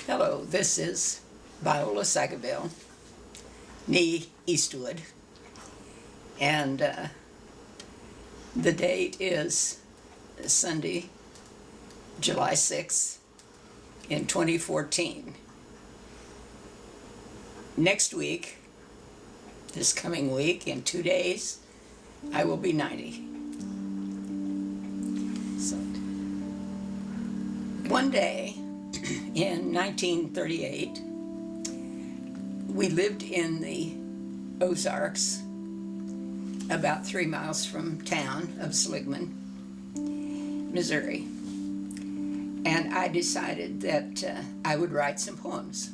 Hello, this is Viola Sagebiel, nee Eastwood, and the date is Sunday, July 6th in 2014. Next week, this coming week, in 2 days, I will be 90. So, one day in 1938, we lived in the Ozarks, about 3 miles from town of Seligman, Missouri. And I decided that I would write some poems.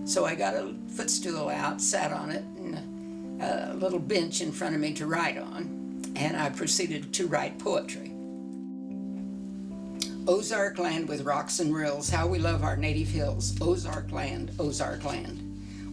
So I got a footstool out, sat on it, and a little bench in front of me to write on, and I proceeded to write poetry. Ozark land with rocks and rills, how we love our native hills. Ozark land,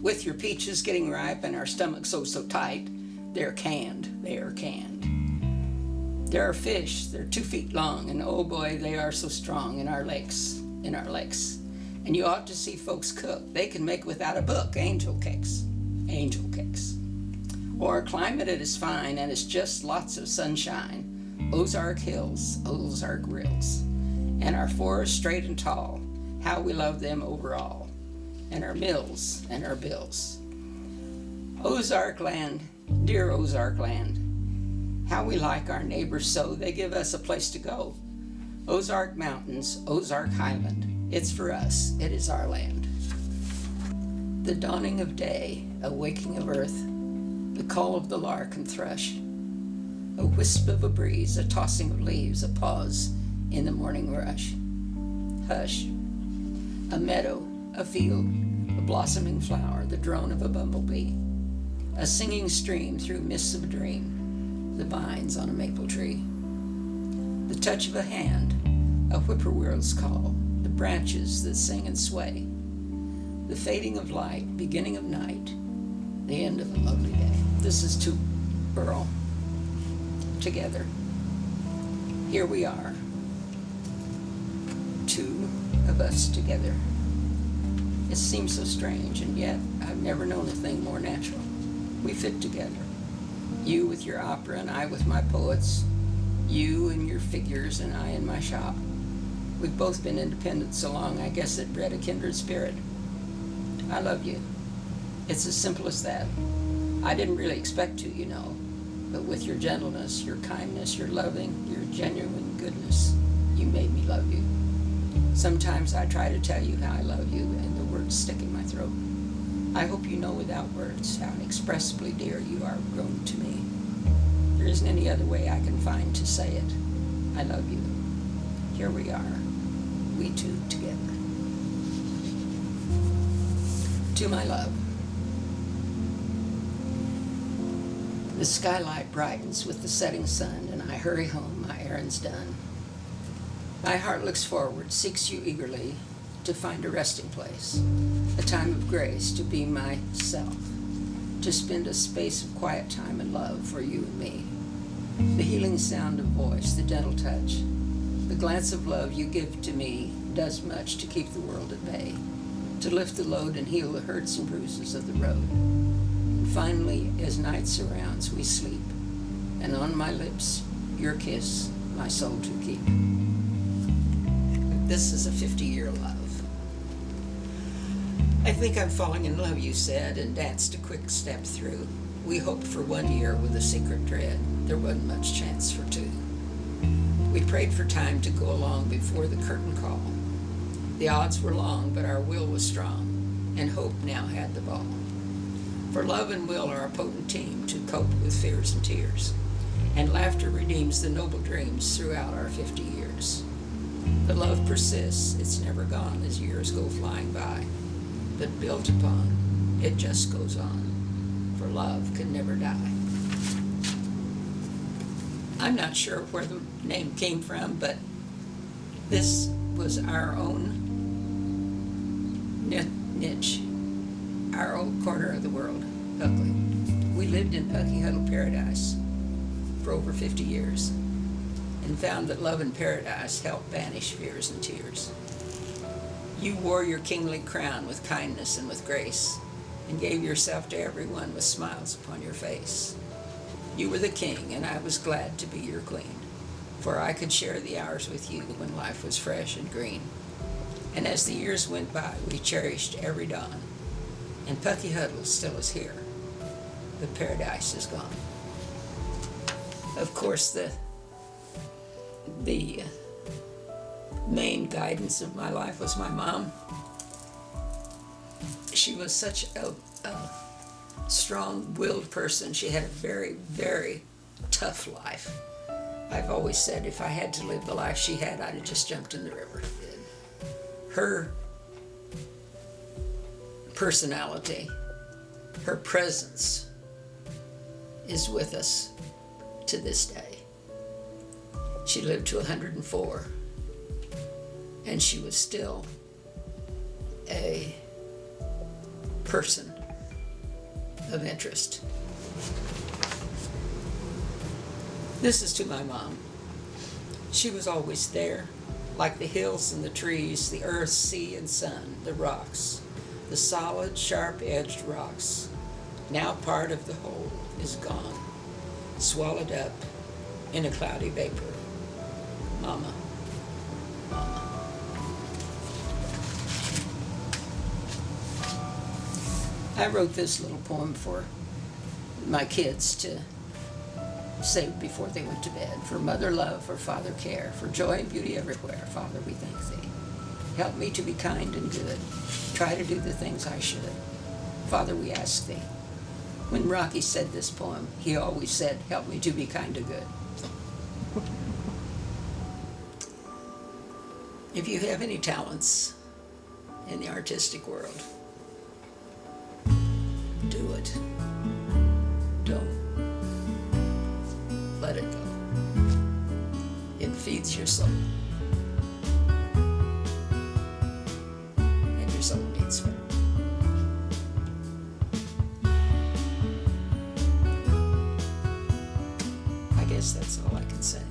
with your peaches getting ripe and our stomachs oh so tight, they're canned, they are canned. There are fish, they're 2 feet long, and oh boy, they are so strong in our lakes, And you ought to see folks cook. They can make without a book, angel cakes. Or climate it is fine and it's just lots of sunshine. Ozark hills, Ozark rills. And our forests straight and tall, how we love them overall. And our mills and our bills. Ozark land, dear Ozark land, how we like our neighbors so, they give us a place to go. Ozark Mountains, Ozark Highland, it's for us, it is our land. The dawning of day, a waking of earth, the call of the lark and thrush, a wisp of a breeze, a tossing of leaves, a pause in the morning rush. Hush, a meadow, a field, a blossoming flower, the drone of a bumblebee, a singing stream through mists of a dream, the vines on a maple tree, the touch of a hand, a whippoorwill's call, the branches that sing and sway, the fading of light, beginning of night, the end of a lovely day. This is to Earl, together. Here we are, 2 of us together. It seems so strange, and yet I've never known a thing more natural. We fit together. You with your opera and I with my poets. You and your figures and I in my shop. We've both been independent so long, I guess it bred a kindred spirit. I love you. It's as simple as that. I didn't really expect to, you know, but with your gentleness, your kindness, your loving, your genuine goodness, you made me love you. Sometimes I try to tell you how I love you and the words stick in my throat. I hope you know without words how inexpressibly dear you are grown to me. There isn't any other way I can find to say it. I love you. Here we are, we 2 together. To my love. The skylight brightens with the setting sun, and I hurry home, my errand's done. My heart looks forward, seeks you eagerly, to find a resting place, a time of grace to be myself, to spend a space of quiet time and love for you and me. The healing sound of voice, the gentle touch, the glance of love you give to me does much to keep the world at bay, to lift the load and heal the hurts and bruises of the road. And finally, as night surrounds, we sleep, and on my lips, your kiss, my soul to keep. This is a 50-year love. I think I'm falling in love, you said, and danced a quick step through. We hoped for 1 year with a secret dread. There wasn't much chance for 2. We prayed for time to go along before the curtain call. The odds were long, but our will was strong, and hope now had the ball. For love and will are a potent team to cope with fears and tears, and laughter redeems the noble dreams throughout our 50 years. The love persists, it's never gone as years go flying by, but built upon, it just goes on, for love can never die. I'm not sure where the name came from, but this was our own niche, our own corner of the world, Buckley. We lived in Pucky Huddle Paradise for over 50 years and found that love in paradise helped banish fears and tears. You wore your kingly crown with kindness and with grace, and gave yourself to everyone with smiles upon your face. You were the king, and I was glad to be your queen, for I could share the hours with you when life was fresh and green. And as the years went by, we cherished every dawn, and Pucky Huddle still is here, but paradise is gone. Of course, the main guidance of my life was my mom. She was such a strong-willed person. She had a very, very tough life. I've always said if I had to live the life she had, I'd have just jumped in the river. Her personality, her presence is with us to this day. She lived to 104, and she was still a person of interest. This is to my mom. She was always there, like the hills and the trees, the earth, sea and sun, the rocks, the solid, sharp-edged rocks. Now part of the whole is gone, swallowed up in a cloudy vapor. Mama, Mama. I wrote this little poem for my kids to say before they went to bed. For mother love, for father care, for joy and beauty everywhere, Father, we thank thee. Help me to be kind and good. Try to do the things I should. Father, we ask thee. When Rocky said this poem, he always said, help me to be kind and good. If you have any talents in the artistic world, do it. Don't let it go. It feeds your soul. And your soul needs food. I guess that's all I can say.